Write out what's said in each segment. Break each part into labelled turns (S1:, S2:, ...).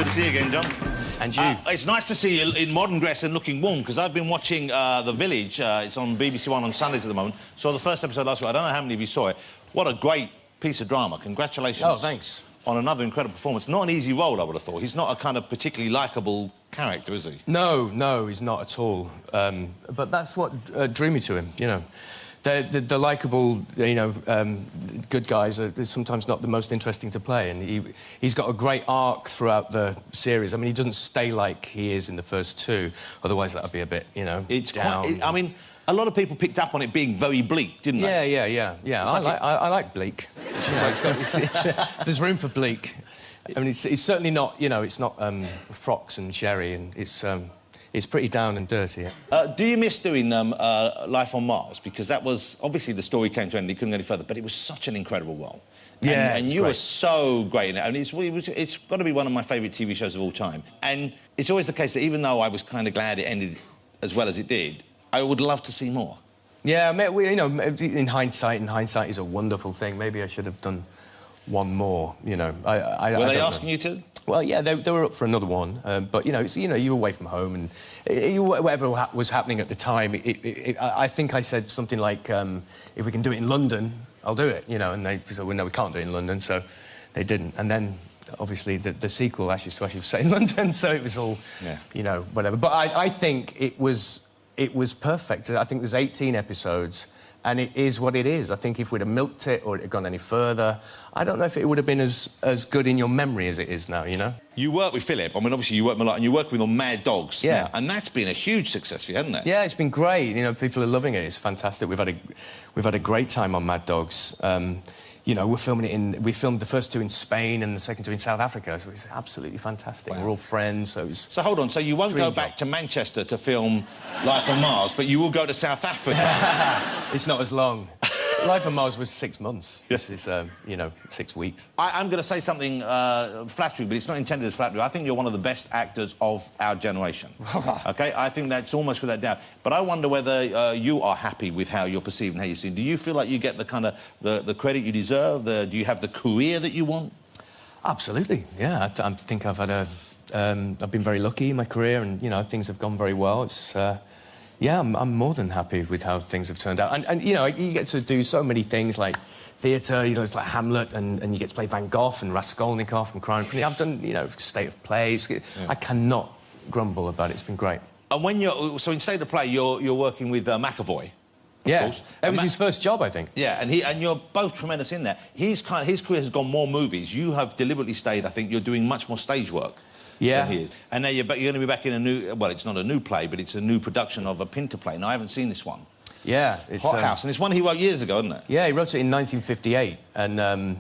S1: Good to see you again, John.
S2: And you.
S1: It's nice to see you in modern dress and looking warm, because I've been watching The Village. It's on BBC One on Sundays at the moment. Saw the first episode last week. I don't know how many of you saw it. What a great piece of drama. Congratulations.
S2: Oh, thanks.
S1: On another incredible performance. Not an easy role, I would have thought. He's not a kind of particularly likeable character, is he? No, he's not at all. But that's what drew me to him, you know. The likeable, you know, good guys are sometimes not the most interesting to play, and he's got a great arc throughout the series. I mean, he doesn't stay like he is in the first two, otherwise that would be a bit, you know, it's
S2: down.
S1: I mean, a lot of people picked up on it being very bleak, didn't they?
S2: Yeah. I like bleak. You know, there's room for bleak. I mean, it's certainly not, you know, it's not frocks and sherry, and it's pretty down and dirty.
S1: Do you miss doing Life on Mars? Because that was... Obviously, the story came to an end, it couldn't go any further, but it was such an incredible role.
S2: Yeah,
S1: and you were so great in it. I mean, it's got to be one of my favourite TV shows of all time. And it's always the case that even though I was kind of glad it ended as well as it did, I would love to see more. Yeah,
S2: you know, in hindsight is a wonderful thing. Maybe I should have done one more, you know.
S1: Were they asking you to?
S2: Well, yeah, they were up for another one, but, you know, you were away from home, and whatever was happening at the time, I think I said something like, if we can do it in London, I'll do it, you know, and they said, well, no, we can't do it in London, so they didn't. And then, obviously, the sequel, Ashes to Ashes, was set in London, so it was all, you know, whatever. But I think it was perfect. I think there's 18 episodes, and it is what it is. I think if we'd have milked it or it had gone any further, I don't know if it would have been as good in your memory as it is now, you know? You work with Philip. I mean, obviously, you work with him a lot, and you work with him on Mad Dogs. Yeah. Now, and that's been a huge success for you, hasn't it? Yeah, it's been great. You know, people are loving it. It's fantastic. We've had a great time on Mad Dogs. You know, we filmed the first two in Spain and the second two in South Africa, so it's absolutely fantastic. Wow. We're all friends, so it's... So hold on, so you won't go back to Manchester to film Life on Mars, but you will go to South Africa? It's not as long. Life on Mars was 6 months. This is, you know, 6 weeks. I'm going to say something flattering, but it's not intended as flattery. I think you're one of the best actors of our generation. OK? I think that's almost without doubt. But I wonder whether you are happy with how you're perceived and how you're seen. Do you feel like you get the kind of the credit you deserve? Do you have the career that you want? Absolutely, yeah. I think I've had I've been very lucky in my career, and, you know, things have gone very well. It's... Yeah, I'm more than happy with how things have turned out. And you know, you get to do so many things like theatre, you know, it's like Hamlet, and you get to play Van Gogh and Raskolnikov and Crying Freely. I've done, you know, State of Plays. Yeah. I cannot grumble about it. It's been great. And when you're... So in State of Play, you're working with McAvoy. Yeah, that was his first job, I think. Yeah, and you're both tremendous in that. His career has gone more movies. You have deliberately stayed, I think, you're doing much more stage work. Yeah. He is. And now you're going to be back in a new... Well, it's not a new play, but it's a new production of a Pinter play. Now, I haven't seen this one. Yeah. It's Hot House, and it's one he wrote years ago, isn't it? Yeah, he wrote it in 1958, and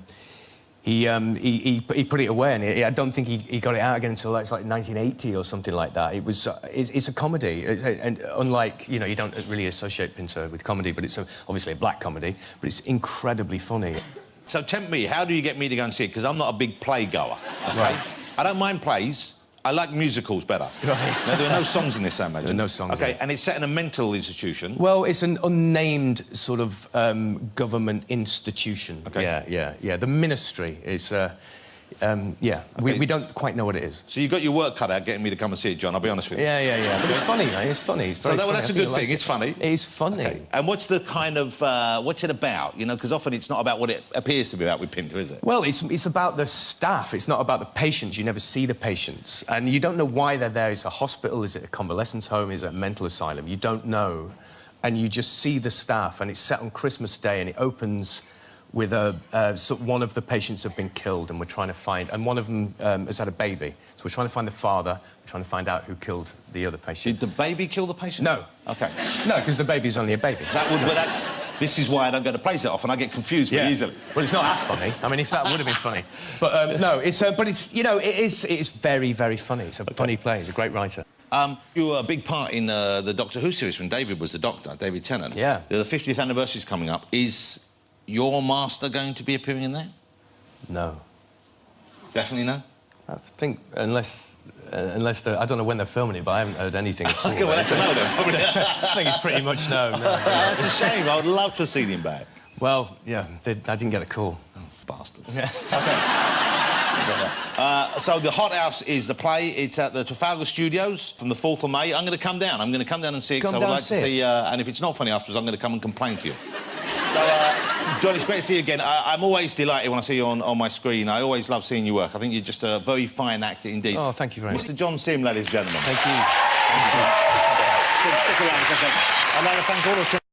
S2: he put it away, and I don't think he got it out again until like 1980 or something like that. It was... It's a comedy, and unlike, you know, you don't really associate Pinter with comedy, but it's obviously a black comedy, but it's incredibly funny. So, tempt me, how do you get me to go and see it? Because I'm not a big play goer, OK? Right. I don't mind plays. I like musicals better. Right. Now, there are no songs in this, I imagine. There are no songs. OK, and it's set in a mental institution. Well, it's an unnamed sort of government institution. OK. Yeah. The ministry is... yeah, okay. We don't quite know what it is. So you've got your work cut out getting me to come and see it, John, I'll be honest with you. Yeah. But it's funny, mate, it's funny. It's very funny. That's a good thing, it's funny. It is funny. Okay. And what's the kind of... what's it about? You know, because often it's not about what it appears to be about with Pinter, is it? Well, it's about the staff. It's not about the patients. You never see the patients. And you don't know why they're there. Is it a hospital? Is it a convalescence home? Is it a mental asylum? You don't know. And you just see the staff, and it's set on Christmas Day, and it opens... with so one of the patients have been killed, and we're trying to find... And one of them has had a baby. So we're trying to find the father. We're trying to find out who killed the other patient. Did the baby kill the patient? No. OK. No, because the baby's only a baby. This is why I don't go to plays that often. I get confused very easily. Well, it's not that funny. I mean, if that would have been funny. But, no, but it's, you know, it's very, very funny. It's a funny play. He's a great writer. You were a big part in the Doctor Who series when David was the Doctor, David Tennant. Yeah. The 50th anniversary's coming up. Is your master going to be appearing in there? No. Definitely no? I think unless I don't know when they're filming it, but I haven't heard anything at all. OK, well, that's a no, then. I think it's pretty much no. That's a shame. I would love to have seen him back. Well, yeah, I didn't get a call. Oh, bastards. Yeah. OK.
S1: So the Hot House is the play. It's at the Trafalgar Studios from the 4th of May. I'm going to come down. I'm going to come down and see it because I would like to see... and if it's not funny afterwards, I'm going to come and complain to you. So, John, it's great to see you again. I'm always delighted when I see you on my screen. I always love seeing you work. I think you're just a very fine actor indeed.
S2: Oh, thank you very much.
S1: Mr. John Simm, ladies and gentlemen.
S2: Thank you.
S1: Simm, stick around a second. I'd like to thank all of